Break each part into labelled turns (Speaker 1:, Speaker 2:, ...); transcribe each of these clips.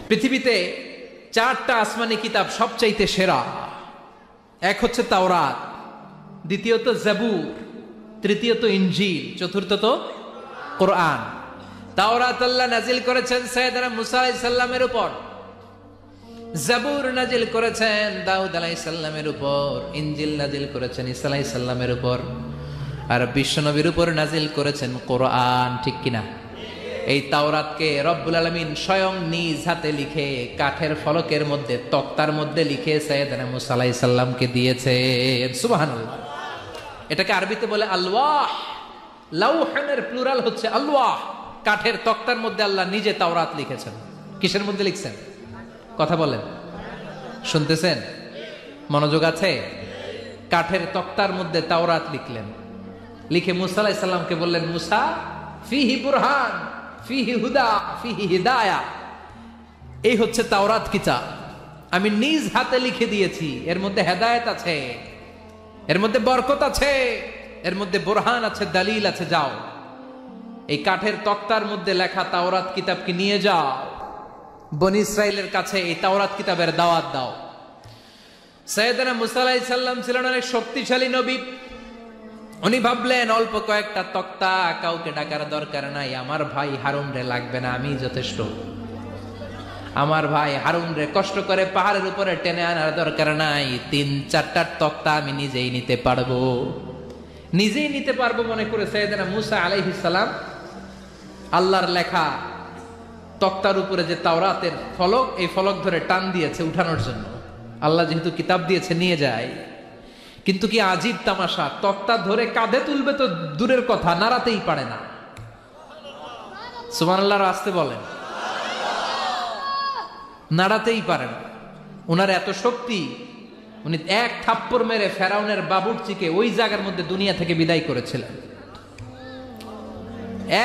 Speaker 1: পৃথিবীতে 4টা আসমানি কিতাব সবচাইতে সেরা। এক হচ্ছে তাওরাত, দ্বিতীয়ত জাবুর, তৃতীয়ত ইনজিল, চতুর্থত কোরআন। তাওরাত আল্লাহ নাজিল করেছেন সাইয়েদনা মুসা আলাইহিস সালামের উপর, জাবুর নাজিল করেছেন দাউদ আলাইহিস সালামের উপর, ইনজিল নাজিল করেছেন ঈসা আলাইহিস সালামের উপর, আর বিশ্বনবীর উপর নাজিল করেছেন কোরআন। ঠিক কিনা? এই তাওরাতকে রব্বুল আলামিন স্বয়ং নিজ হাতে লিখে কাঠের ফলকের মধ্যে, তক্তার মধ্যে লিখে সাইয়েদনা মুসা আলাইহিস সালামকে দিয়েছেন। সুবহানাল্লাহ। এটাকে আরবিতে বলে আলওয়াহ। লাউহের প্লুরাল হচ্ছে আলওয়াহ। কাঠের তক্তার মধ্যে আল্লাহ নিজে তাওরাত লিখেছেন। কিসের মধ্যে লিখছেন? কথা বলেন, শুনতেছেন? মনোযোগ আছে? কাঠের তক্তার মধ্যে তাওরাত লিখলেন, লিখে মুসা আলাইহিস সালামকে বললেন, মুসা ফিহি বুরহান, ফিহি হুদা, ফিহি হিদায়া। এই হচ্ছে তাওরাত কিতাব, আমি নিজ হাতে লিখে দিয়েছি। এর মধ্যে হেদায়েত আছে, এর মধ্যে বরকত আছে, এর মধ্যে বুরহান আছে, দলিল আছে। যাও এই কাঠের তক্তার মধ্যে লেখা তাওরাত কিতাবকে নিয়ে যাও, বনি ইসরাইলের কাছে এই তাওরাত কিতাবের দাওয়াত দাও। সাইয়েদনা মুসা আলাইহিস সালাম ছিলেন অনেক শক্তিশালী নবী। উনি ভাবলেন অল্প কয়েকটা তক্তা, কাউকে ডাকার দরকার নাই, আমার ভাই হারুন রে লাগবে না, আমি যথেষ্ট। আমার ভাই হারুন রে কষ্ট করে পাহাড়ের উপরে টেনে আনার দরকার নাই, 3-4টা তক্তা আমি নিজেই নিতে পারবো। নিজেই নিতে পারবো মনে করে সাইয়েদনা মুসা আলাইহিস সালাম আল্লাহর লেখা তক্তার উপরে যে তাওরাতের ফলক, এই ফলক ধরে টান দিয়েছে উঠানোর জন্য। আল্লাহ যেহেতু কিতাব দিয়েছে নিয়ে যায়, কিন্তু কি আজীব তামাশা, তক্তা ধরে কাঁধে তুলবে তো দূরের কথা, নাড়াতেই পারে না। সুবহানাল্লাহ আসতে বলেন, নাড়াতেই পারে না। ওনার এত শক্তি, উনি এক থাপ্পড় মেরে ফেরাউনের বাবুর্চিকে ওই জায়গার মধ্যে দুনিয়া থেকে বিদায় করেছিলেন।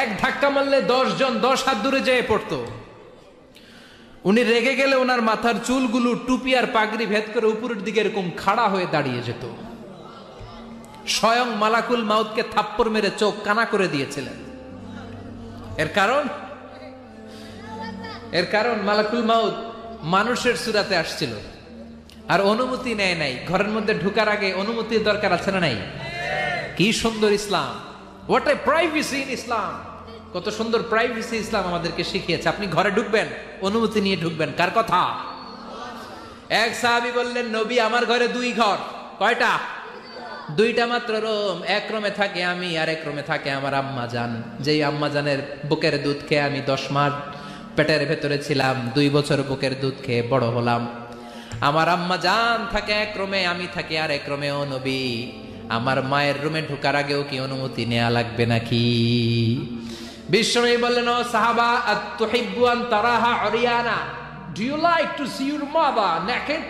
Speaker 1: এক ধাক্কা মারলে 10 জন 10 হাত দূরে যেয়ে পড়তো। উনি রেগে গেলে ওনার মাথার চুলগুলো টুপি আর পাগড়ি ভেদ করে উপরের দিকে এরকম খাড়া হয়ে দাঁড়িয়ে যেত। স্বয়ং মালাকুল মাউতকে থাপ্পড় মেরে চোখ কানা করে দিয়েছিলেন। এর কারণ মালাকুল মাউত মানুষের সূরাতে আসছিল আর অনুমতি নেয় নাই। ঘরের মধ্যে ঢোকার আগে অনুমতির দরকার আছে না নাই? কি সুন্দর ইসলাম! হোয়াট এ প্রাইভেসি ইন ইসলাম! কত সুন্দর প্রাইভেসি ইসলাম আমাদেরকে শিখিয়েছে। আপনি ঘরে ঢুকবেন, অনুমতি নিয়ে ঢুকবেন। কার কথা? এক সাহাবী বললেন, নবী আমার ঘরে 2 ঘর। কয়টা? 2টা মাত্র রুম। এক রুমে থাকে আমি, আর এক রুমে থাকে আমার আম্মা জান। যেই আম্মা জানের বুকের দুধ খেয়ে আমি 10 মাস পেটের ভেতরে ছিলাম, 2 বছর বুকের দুধ খেয়ে বড় হলাম। আমার আম্মা জান থাকে এক রুমে, আমি থাকি আর এক রুমে। ও নবী, আমার মায়ের রুমে ঢোকার আগেও কি অনুমতি নেওয়া লাগবে নাকি? বিশ্বনবী বললেন, ও সাহাবা, আতুহিব্বু আন তারাহা উরিয়ানা, do you like to see your mother naked?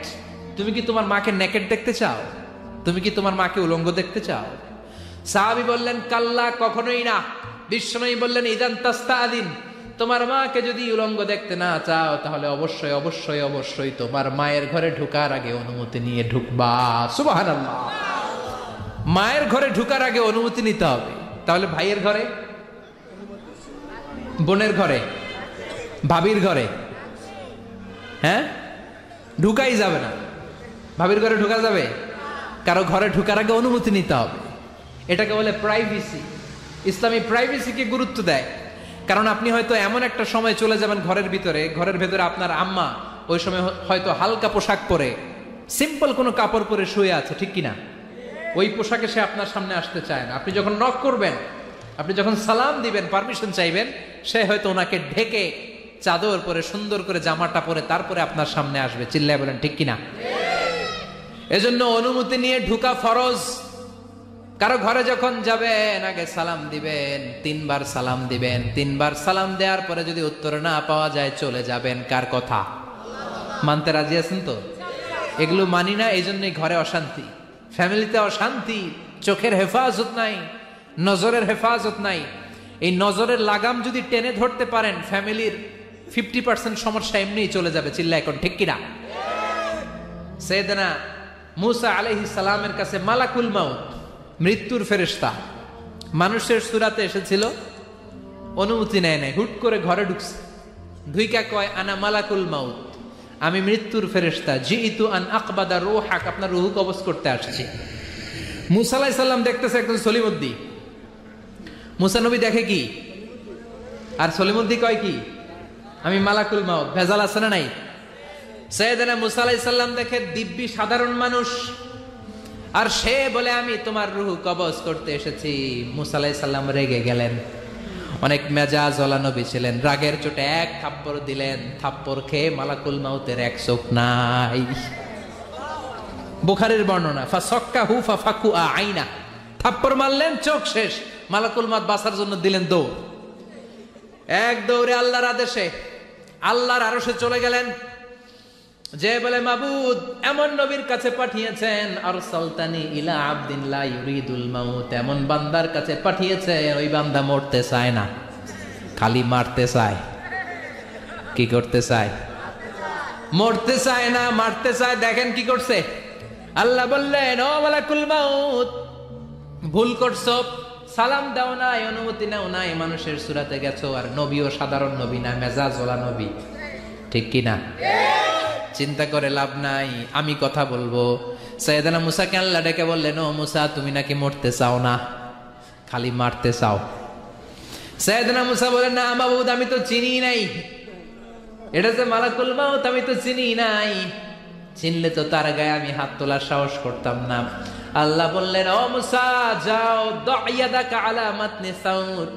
Speaker 1: তুমি কি তোমার মাকে নেকেড দেখতে চাও? তুমি কি তোমার মাকে উলঙ্গ দেখতে চাও? সাহাবী বললেন, কাল্লা, কখনোই না। বিশ্বনবী বললেন, ইদান তাস্তাদিন, তোমার মাকে যদি উলঙ্গ দেখতে না চাও তাহলে অবশ্যই অবশ্যই অবশ্যই তোমার মায়ের ঘরে ঢোকার আগে অনুমতি নিয়ে ঢুকবা। সুবহানাল্লাহ। মায়ের ঘরে ঢোকার আগে অনুমতি নিতে হবে। তাহলে ভাইয়ের ঘরে, বোনের ঘরে, ভাবির ঘরে, হ্যাঁ, ঢুকাই যাবে না। ভাবির ঘরে ঢোকা যাবে? কারো ঘরে ঢোকার আগে অনুমতি নিতে হবে। এটাকে বলে প্রাইভেসি। ইসলামী প্রাইভেসিকে গুরুত্ব দেয়। কারণ আপনি হয়তো এমন একটা সময় চলে যাবেন ঘরের ভিতরে, ঘরের ভেতরে আপনার আম্মা ওই সময় হয়তো হালকা পোশাক পরে, সিম্পল কোনো কাপড় পরে শুয়ে আছে, ঠিক কিনা? ওই পোশাকে সে আপনার সামনে আসতে চায় না। আপনি যখন নক করবেন, আপনি যখন সালাম দিবেন, পারমিশন চাইবেন, সে হয়তো ওনাকে ঢেকে চাদর পরে সুন্দর করে জামাটা পরে তারপরে আপনার সামনে আসবে। চিল্লায় বলেন ঠিক কিনা? এজন্য অনুমতি নিয়ে ঢুকা ফরজ। কারো ঘরে যখন যাবেন আগে সালাম দিবেন, 3 বার সালাম দিবেন। 3 বার সালাম দেওয়ার পরে যদি উত্তর না পাওয়া যায় চলে যাবেন। কার কথা? মানতে রাজি আছেন তো? এগুলো মানি না, এই জন্যই ঘরে অশান্তি, ফ্যামিলিতে অশান্তি, চোখের হেফাজত নাই, নজরের হেফাজত নাই। এই নজরের লাগাম যদি টেনে ধরতে পারেন, ফ্যামিলির 50% সমস্যা এমনিই চলে যাবে। চিল্লা এখন ঠিক কিনা? সাইয়েদনা মুসা আলাইহিস সালামের কাছে মালাকুল মাউত, মৃত্যুর ফেরেশতা, মানুষের সূরাতে এসেছিল, অনুমতি নেয় নাই, হুট করে ঘরে ঢুকছে। ধুইকা কয় আনা মালাকুল মাউত, আমি মৃত্যুর ফেরেশতা, জিইতু আন আকবাদা রূহাক, আপনার রূহ কবজ করতে আসছি। মুসা আলাইহিস সালাম দেখতেছে একজন সলিমুদ্দি। মুসা নবী দেখে কি, আর সলিমুদ্দি কয় কি, আমি মালাকুল মাউত। ভেজাল আছে না নাই? সাইয়েদনা মুসা আলাইহিস সালাম দেখে দিব্যি সাধারণ মানুষ, আর সে বলে আমি তোমার রূহ কবজ করতে এসেছি। মুসা আলাইহিস সালাম রেগে গেলেন। অনেক মেজাজওয়ালা নবী ছিলেন, রাগের চোটে এক থাপ্পড় দিলেন। থাপ্পড় খেয়ে মালাকুল মাউতের এক চোখ নাই। বুখারীর বর্ণনা, ফাসাক্কাহু ফাফাকুআ আইনা, থাপ্পড় মারলেন, চোখ শেষ। মালাকুল মাউত বাঁচার জন্য দিলেন দৌড়। এক দৌড়ে আল্লাহর আদেশে আল্লাহর আরশে চলে গেলেন। যে বলে মাবুদ এমন নবীর কাছে পাঠিয়েছেন, আরসালতানি ইলা আবদিন লা ইউরিদুল মাউত, এমন বান্দার কাছে পাঠিয়েছে ওই বান্দা মরতে চায় না, খালি মারতে চায়। কি করতে চায়? মরতে চায় না, মারতে চায়। দেখেন কি করছে আল্লাহ। বললেন ও মালাকুল মাউত, ভুল করছো, সালাম দাও নাই, অনুমতি নাও নাই, মানুষের সূরাতে গেছো, আর নবীও সাধারণ নবী না, মেজাজওয়ালা নবী। ঠিক কি না? চিন্তা করে লাভ নাই, আমি কথা বলবো। সাইয়েদনা মুসাকে আল্লাহ ডেকে বললেন, ও মুসা, তুমি নাকি মরতে চাও না, খালি মারতে চাও। সাইয়েদনা মুসা বলেন, না মাবুদ, আমি তো চিনি নাই, এটা যে মালাকুল মাউত আমি তো চিনি নাই, চিনলে তো তার গায়ে আমি হাত তোলার সাহস করতাম না। আল্লাহ বললেন, ও মুসা যাও, দাইয়াদাকা আলা মাতনি সাউর,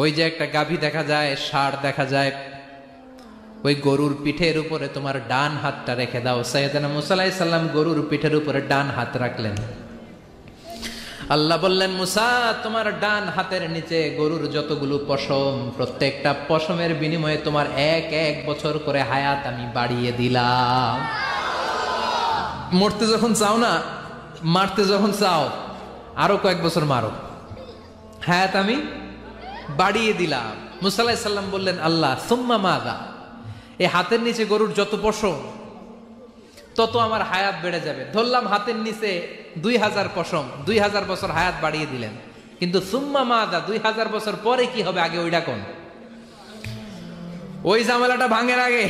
Speaker 1: ওই যে একটা গাভী দেখা যায়, ষাঁড় দেখা যায়, ওই গরুর পিঠের উপরে তোমার ডান হাতটা রেখে দাও। সাইয়েদনা মুসা আলাইহিস সালাম গরুর পিঠের উপরে ডান হাত রাখলেন। আল্লাহ বললেন, মুসা তোমার ডান হাতের নিচে গরুর যতগুলো পশম, প্রত্যেকটা পশমের বিনিময়ে তোমার এক এক বছর করে হায়াত আমি বাড়িয়ে দিলাম। মরতে যখন চাও না, মারতে যখন চাও, আরো কয়েক বছর মারো, হায়াত আমি বাড়িয়ে দিলাম। মুসা আলাইহিস সালাম বললেন, আল্লাহ সুম্মা মাযা, এই হাতের নিচে গরুর যত পশম তত আমার হায়াত বেড়ে যাবে। ধরলাম হাতের নিচে 2000 পশম, 2000 বছর হায়াত বাড়িয়ে দিলেন, কিন্তু সুম্মা মাযা, 2000 বছর পরে কি হবে, আগে ওইটা কোন, ওই ঝামেলাটা ভাঙের আগে।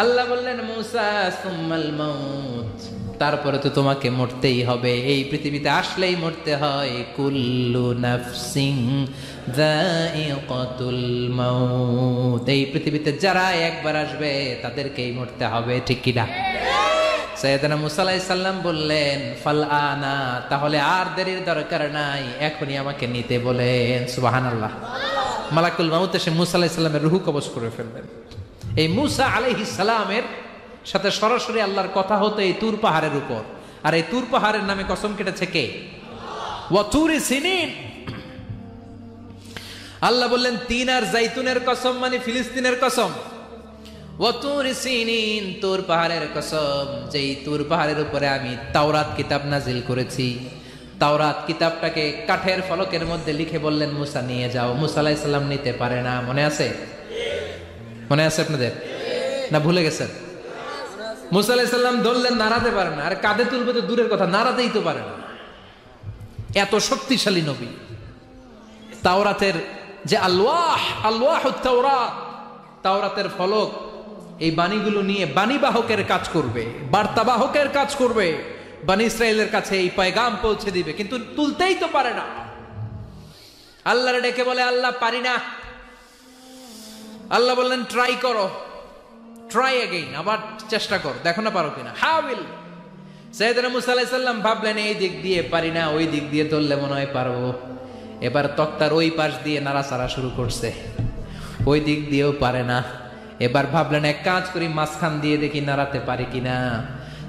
Speaker 1: আল্লাহ বললেন, মুসা সুম্মাল মাউত, তারপরে তো তোমাকে মরতেই হবে, এই পৃথিবীতে আসলেই মরতে হয়। কুল্লু নাফসিন যায়িকাতুল মাউত, এই পৃথিবীতে যারা একবার আসবে তাদেরকেই মরতে হবে। ঠিক কি না? সাইয়েদনা মুসা আলাইহিস সালাম বললেন, ফাল আনা, তাহলে আর দেরির দরকার নাই, এখনই আমাকে নিতে বলেন। সুবহানাল্লাহ। মালাকুল মাউত এসে মুসা আলাইহিস সালামের রূহ কবজ করে ফেলবেন। এই মুসা আলাইহিস সালামের সাথে সরাসরি আল্লাহর কথা হতো এই তুর পাহাড়ের উপর, আর এই তুর পাহাড়ের নামে কসম কেটেছে কে? ওয়া তুরি সিনিন। আল্লাহ বললেন, তিন আর জাইতুনের কসম, মানে ফিলিস্তিনের কসম। ওয়া তুরি সিনিন, তুর পাহাড়ের কসম, যেই তুর পাহাড়ের উপরে আমি তাওরাত কিতাব নাজিল করেছি। তাওরাত কিতাবটাকে কাঠের ফলকের মধ্যে লিখে বললেন, মুসা নিয়ে যাও। মুসা আলাইহিস সালাম নিতে পারে না। মনে আছে? মনে আছে আপনাদের না ভুলে গেছেন? মুসা আলাইহিস সালাম ধরলেন, নাড়াতে পারে না। আর কাঁধে তুলবে তো দূরের কথা, নাড়াতেই তো পারে না। এত শক্তিশালী নবী। তাওরাতের যে আলওয়াহুত তাওরাত, তাওরাতের ফলক, এই বাণীগুলো নিয়ে বাণীবাহকের কাজ করবে, বার্তাবাহকের কাজ করবে, বনী ইসরাইলের কাছে এই পয়গাম পৌঁছে দিবে, কিন্তু তুলতেই তো পারে না। আল্লাহরে ডেকে বলে, আল্লাহ পারি না। আল্লাহ বললেন, ট্রাই করো, ট্রাই এগেইন, আবার চেষ্টা করো, দেখো না পারো কিনা। হাউইল। সাইয়েদনা মুসা আলাইহিস সালাম ভাবলেন, এই দিক দিয়ে পারি না, ওই দিক দিয়ে ধরলে মনে হয় পারবো। এবার তক্তার ওই পাশ দিয়ে নাড়াচাড়া শুরু করছে, ওই দিক দিয়েও পারে না। এবার ভাবলেন, এক কাজ করি, মাঝখান দিয়ে দেখি নাড়াতে পারি কিনা।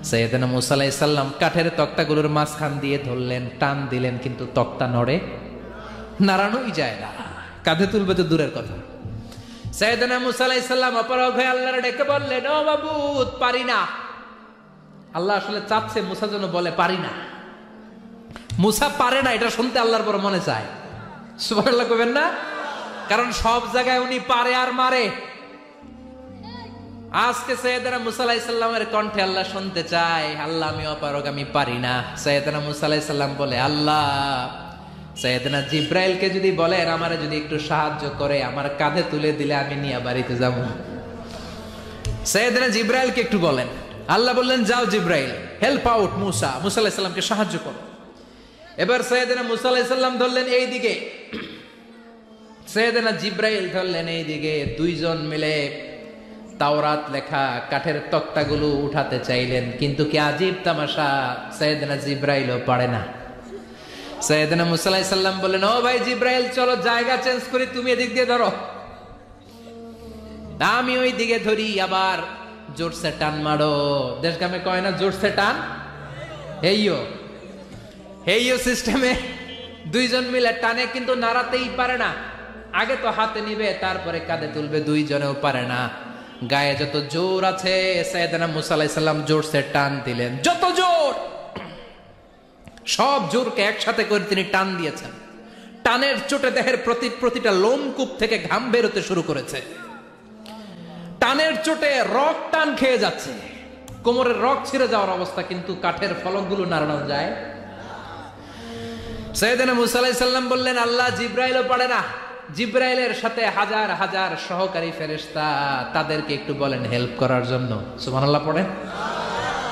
Speaker 1: সাইয়েদনা মুসা আলাইহিস সালাম কাঠের তক্তাগুলোর মাঝখান দিয়ে ধরলেন, টান দিলেন, কিন্তু তক্তা নড়ে, নাড়ানোই যায় না। কাঁধে তুলবে তো দূরের কথা। সাইয়েদনা মুসা আলাইহিস সালাম অপারগ হয়ে আল্লাহর ডেকে বললেন, ও মাবুদ, পারি না। আল্লাহ আসলে চাচ্ছে মুসা যেন বলে পারি না। মুসা পারে না এটা শুনতে আল্লাহর বড় মনে চায়। সুবহানাল্লাহ কইবেন না? কারণ সব জায়গায় উনি পারে আর মারে। আজকে সাইয়েদনা মুসা আলাইহিস সালামের কণ্ঠে আল্লাহ শুনতে চায়, আল্লাহ আমি অপারগ, আমি পারি না। সাইয়েদনা মুসা আলাইহিস সালাম বলে, আল্লাহ সাইয়েদনা জিব্রাইলকে যদি বলেন আমারে যদি একটু সাহায্য করে আমার কাঁধে তুলে দিলে আমি নিয়ে বাড়িতে যাব। সাইয়েদনা জিব্রাইলকে একটু বলেন। আল্লাহ বললেন যাও জিব্রাইল, হেল্প আউট মুসা, মুসা আলাইহিস সালামকে সাহায্য করো। এবার সাইয়েদনা মুসা আলাইহিস সালাম ধরলেন এই দিকে, সাইয়েদনা জিব্রাইল ধরলেন এই দিকে। দুইজন মিলে তাওরাত লেখা কাঠের তক্তাগুলো উঠাতে চাইলেন, কিন্তু কি আজীব তামাশা, সাইয়েদনা জিব্রাইলও পারে না। সাইয়েদনা মুসা আলাইহিস সালাম বললেন ও ভাই জিব্রাইল চলো জায়গা চেঞ্জ করি, তুমি এদিক দিয়ে ধরো, আমি ওই দিকে ধরি, আবার জোরসে টান মারো। দেশগামে কয় না জোরসে টান, হেইও সিস্টেমে দুইজন মিলে টানে, কিন্তু নাড়াতেই পারে না। আগে তো হাতে নিবে তারপরে কাঁধে তুলবে, দুইজনেও পারে না। গায়ে যত জোর আছে সাইয়েদনা মুসা আলাইহিস সালাম জোরসে টান দিলেন, যত জোর, সব জোরকে একসাথে করে তিনি টান দিয়েছেন। টানের চোটে দেহের প্রতিটা লোমকূপ থেকে ঘাম বেরোতে শুরু করেছে। টানের চোটে রক টান খেয়ে যাচ্ছে, কোমরের রক ছিঁড়ে যাওয়ার অবস্থা, কিন্তু কাঠের ফলকগুলো নাড়ানো যায়। সাইয়েদনা মুসা আলাইহিস সালাম বললেন আল্লাহ জিব্রাইলও পারে না, জিব্রাইলের সাথে হাজার হাজার সহকারী ফেরেশতা, তাদেরকে একটু বলেন হেল্প করার জন্য। সুবহানাল্লাহ পড়েন।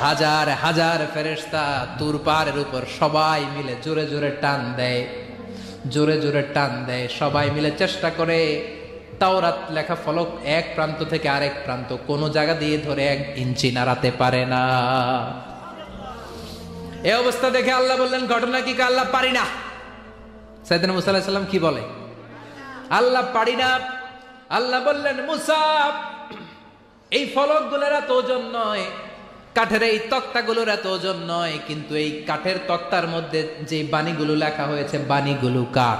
Speaker 1: হাজার হাজার ফেরেশতা তুর পাহাড়ের উপর সবাই মিলে জোরে জোরে টান দেয়, জোরে জোরে টান দেয়, সবাই মিলে চেষ্টা করে। তাওরাত লেখা ফলক এক প্রান্ত থেকে আরেক প্রান্ত কোন জায়গা দিয়ে ধরে 1 ইঞ্চি নাড়াতে পারে না। এই অবস্থা দেখে আল্লাহ বললেন ঘটনা কি? আল্লাহ পারি না। সাইয়েদনা মুসা আলাইহিস সালাম কি বলে? আল্লাহ পারি না। আল্লাহ বললেন মুসা এই ফলকগুলোর এত ওজন নয়, কাঠের এই তক্তাগুলোর এত ওজন নয়, কিন্তু এই কাঠের তক্তার মধ্যে যে বাণীগুলো লেখা হয়েছে বাণীগুলো কার?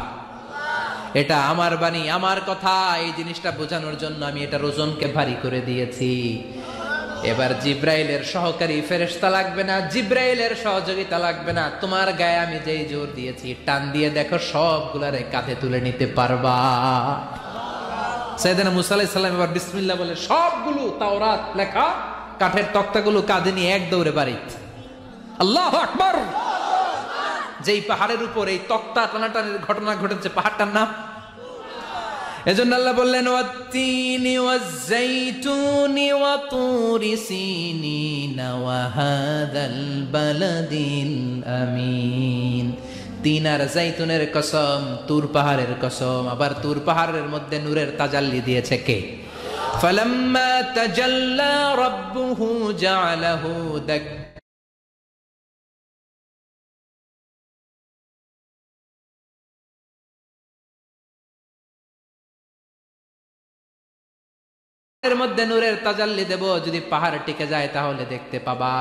Speaker 1: এটা আমার বাণী, আমার কথা। এই জিনিসটা বোঝানোর জন্য আমি এটার ওজনকে ভারী করে দিয়েছি। এবার জিব্রাইলের সহকারী ফেরেশতা লাগবে না, জিব্রাইলের সহযোগিতা লাগবে না, তোমার গায়ে আমি যেই জোর দিয়েছি টান দিয়ে দেখো সবগুলারে কাঁধে তুলে নিতে পারবা। সাইয়েদনা মুসা আলাইহিস সালাম এবার বিসমিল্লাহ বলে সবগুলো তাওরাত লেখা কাঠের তক্তাগুলো কাঁধে নিয়ে এক দৌড়ে বাড়িতে। আল্লাহু আকবার। যেই পাহাড়ের উপর এই তক্তা টানাটানির ঘটনা ঘটেছে পাহাড়টার নাম, এজন্য আল্লাহ বললেন ওয়াত-তিনি ওয়াজ-যাইতুনি ওয়া তুরি সিনিনা ওয়া হাযাল বালাদিল আমিন। তিন আর যাইতুনের কসম, তুর পাহাড়ের কসম। আবার তুর পাহাড়ের মধ্যে নূরের তাজাল্লি দিয়েছে কে? ফালাম্মা তাজাল্লা রাব্বুহু জাআলাহু দাক্কা। এর মধ্যে নূরের তাজাল্লি দেব, যদি পাহাড় টিকে যায় তাহলে দেখতে পাবা।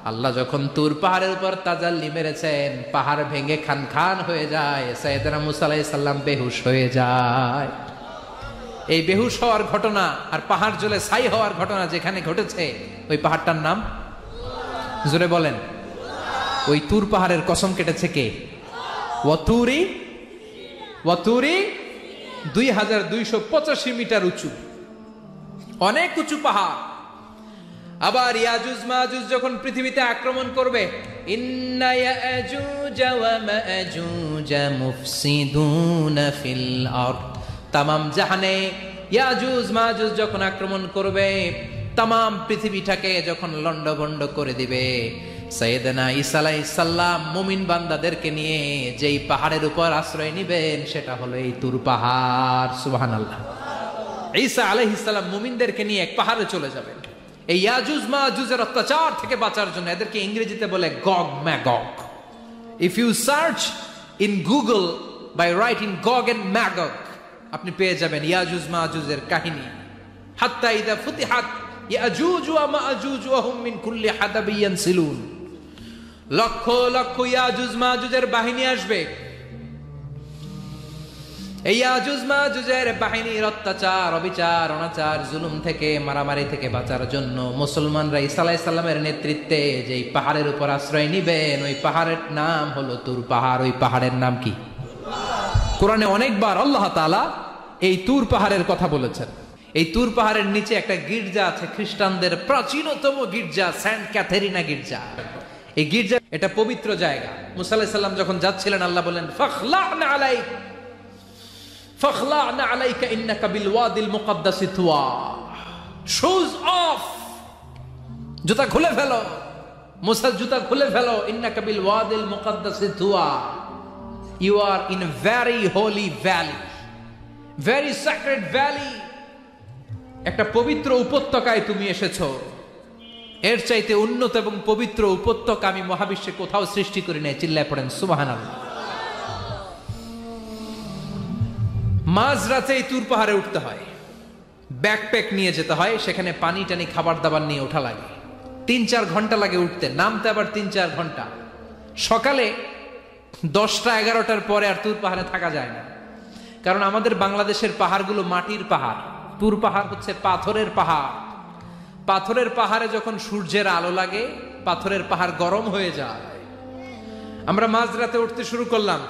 Speaker 1: আল্লাহ যখন তুর পাহাড়ের উপর তাজাল্লি মেরেছেন, পাহাড় ভেঙে খান খান হয়ে যায়, সাইয়েদনা মুসা আলাইহিস সালাম বেহুশ হয়ে যায়। এই বেহুশ হওয়ার ঘটনা আর পাহাড় জ্বলে ছাই হওয়ার ঘটনা যেখানে ঘটেছে, ওই পাহাড়টার নাম জোরে বলেন। ওই তুর পাহাড়ের কসম কেটেছে কে? ওয়াতুরি। ওয়াতুরি 2285 মিটার উঁচু, অনেক উঁচু পাহাড়। আবার ইয়াজুজ মাজুজ যখন পৃথিবীতে আক্রমণ করবে, ইন্না ইয়াজুজ ওয়া মাজুজ মুফসিদুনা ফিল আরদ, তামাম জাহানে ইয়াজুজ মাজুজ যখন আক্রমণ করবে, তামাম পৃথিবীটাকে যখন লন্ডভন্ড করে দিবে, সাইয়েদনা ঈসা আলাইহিস সালাম মুমিন বান্দাদেরকে নিয়ে যেই পাহাড়ের উপর আশ্রয় নেবেন সেটা হলো এই তুর পাহাড়। সুবহানাল্লাহ। ঈসা আলাইহিস সালাম মুমিনদেরকে নিয়ে এক পাহাড়ে চলে যাবেন এই ইয়াজুজ মাজুজের অত্যাচার থেকে বাঁচার জন্য। এদেরকে ইংরেজিতে বলে Gog Magog. If you search in Google by writing Gog and Magog, আপনি পেয়ে যাবেন ইয়াজুজ মাজুজের কাহিনী। হাত্তা ইযা ফুতিহাত ইয়াজুজ ওয়া মাজুজ ওয়া হুম মিন কুল্লি হাদাবিন ইয়ানসিলুন, লক্ষ লক্ষ ইয়াজুজ মাজুজের বাহিনী আসবে। এই ইয়াজুজ মাজুজের বাহিনীর অত্যাচার, অবিচার, অনাচার, জুলুম থেকে, মারামারি থেকে বাঁচার জন্য মুসলমানরা ঈসা আলাইহিস সালামের নেতৃত্বে যেই পাহাড়ের উপর আশ্রয় নিবেন, ওই পাহাড়ের নাম হলো তুর পাহাড়। ওই পাহাড়ের নাম কি? কোরআনে অনেকবার আল্লাহ তাআলা এই তুর পাহাড়ের কথা বলেছেন। এই তুর পাহাড়ের নিচে একটা গির্জা আছে, খ্রিস্টানদের প্রাচীনতম গির্জা, সেন্ট ক্যাথেরিনা গির্জা। এই গির্জা এটা পবিত্র জায়গা। মুসা আলাইহিস সালাম যখন যাচ্ছিলেন আল্লাহ বললেন ফাখলা'না আলাইক ফাখলা'না আলাইকা ইন্নাকা বিল ওয়াদিল মুকদ্দাসি তুয়া, শুজ অফ, জুতা খুলে ফেলো মুসা, জুতা খুলে ফেলো, ইন্নাকা বিল ওয়াদিল মুকদ্দাসি তুয়া, you are in a very holy valley, very sacred valley, একটা পবিত্র উপত্যকায় তুমি এসেছো। এর চাইতে উন্নত এবং পবিত্র উপত্যকা আমি মহাবিশ্বে কোথাও সৃষ্টি করি নাই। চিল্লায় পড়েন সুবহানাল্লাহ। মাঝরাতেই তুর পাহাড়ে উঠতে হয়, ব্যাকপ্যাক নিয়ে যেতে হয়, সেখানে পানি টানি খাবার দাবার নিয়ে ওঠা লাগে, 3-4 ঘন্টা লাগে উঠতে, নামতে আবার 3-4 ঘন্টা। সকালে 10টা-11টার পরে আর তুর পাহাড়ে থাকা যায় না, কারণ আমাদের বাংলাদেশের পাহাড়গুলো মাটির পাহাড়, তুর পাহাড় হচ্ছে পাথরের পাহাড়। পাথরের পাহাড়ে যখন সূর্যের আলো লাগে পাথরের পাহাড় গরম হয়ে যায়। আমরা মাঝরাতে উঠতে শুরু করলাম।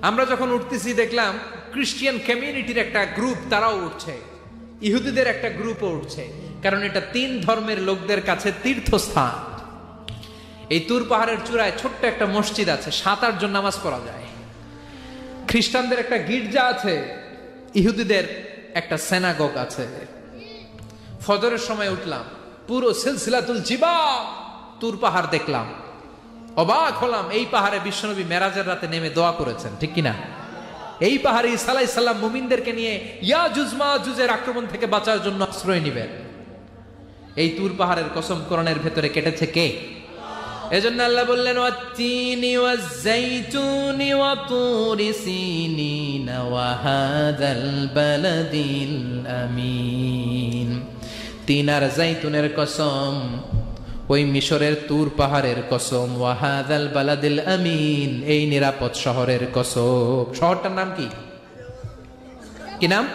Speaker 1: আমরা যখন উঠতেছি দেখলাম খ্রিস্টিয়ান কমিউনিটির একটা গ্রুপ তারাও উঠছে, ইহুদিদের একটা গ্রুপও উঠছে, কারণ এটা 3 ধর্মের লোকদের কাছে তীর্থস্থান। এই তুর পাহাড়ের চূড়ায় ছোট্ট একটা মসজিদ আছে, 7-8 জন নামাজ পড়া যায়। খ্রিস্টানদের একটা গির্জা আছে, ইহুদিদের একটা সিনাগগ আছে। ফজরের সময় উঠলাম, পুরো সিলসিলাতুল জিবাল তুর পাহাড় দেখলাম, অবাক হলাম। এই পাহাড়ে বিশ্বনবী মেরাজের রাতে নেমে দোয়া করেছেন, ঠিক কিনা? এই পাহাড়ে ঈসা আলাইহিস সালাম মুমিনদেরকে নিয়ে ইয়াজুজ মাজুজের আক্রমণ থেকে বাঁচার জন্য আশ্রয় নেবেন। এই তুর পাহাড়ের কসম কোরআনের ভেতরে কেটেছে কে? এজন্য আল্লাহ বললেন ওয়াত-তিনি ওয়াজ-যাইতুনি ওয়া তুরি সিনিন ওয়া হাযাল বালাদিল আমিন। তিন আর যাইতুনের কসম, ওই মিশরের তুর পাহাড়ের কসম, ওয়া হাযাল বালাদিল আমিন, এই নিরাপদ শহরের কসম। শহরটার নাম কি? কি নাম?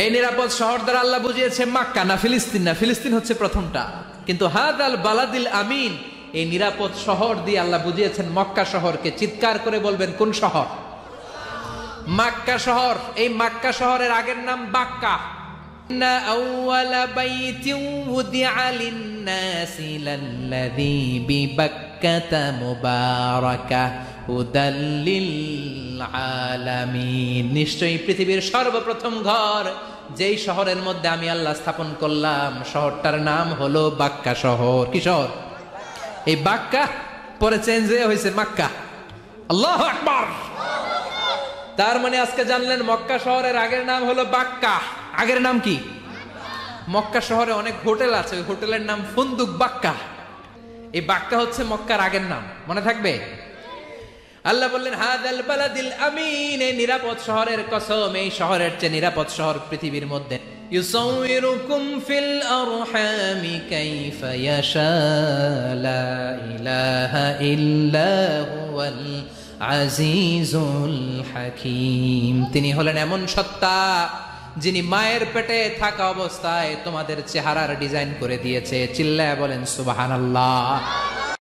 Speaker 1: এই নিরাপদ শহর দ্বারা আল্লাহ বুঝিয়েছে মক্কা, না ফিলিস্তিন না। ফিলিস্তিন হচ্ছে প্রথমটা, কিন্তু হাযাল বালাদিল আমিন, এই নিরাপদ শহর দিয়ে আল্লাহ বুঝিয়েছেন মক্কা শহরকে। চিৎকার করে বলবেন কোন শহর? মক্কা শহর। এই মক্কা শহরের আগের নাম বাক্কা। ইন্না আউওয়ালা বাইতিন উদিআ লিন-নাসি লাল্লাযী বিবাক্কাতা মুবারাকা হুদাল লিল আলামিন। নিশ্চয়ই পৃথিবীর সর্বপ্রথম ঘর যেই শহরের মধ্যে আমি আল্লাহ স্থাপন করলাম, শহরটার নাম হলো বাক্কা শহর। কি শহর? এই বাক্কা পরে চেঞ্জ হয়ে হয়েছে মক্কা। আল্লাহু আকবার। তার মানে আজকে জানলেন মক্কা শহরের আগের নাম হলো বাক্কা। আগের নাম কি? মক্কা শহরে অনেক হোটেল আছে, ওই হোটেলের নাম ফুন্দুক বাক্কা। এই বাক্কা হচ্ছে মক্কার আগের নাম, মনে থাকবে? আল্লাহ বললেন হাযাল বালাদিল আমিন, এই নিরাপদ শহরের কসম, এই শহরের চেয়ে নিরাপদ শহর পৃথিবীর মধ্যে। ইউসাউইরুকুম ফিল আরহামি কাইফা ইয়াশা লা ইলাহা ইল্লা হুয়াল আজিজুল হাকীম। তিনি হলেন এমন সত্তা যিনি মায়ের পেটে থাকা অবস্থায় তোমাদের চেহারার ডিজাইন করে দিয়েছে। চিল্লায়া বলেন সুবহানাল্লাহ।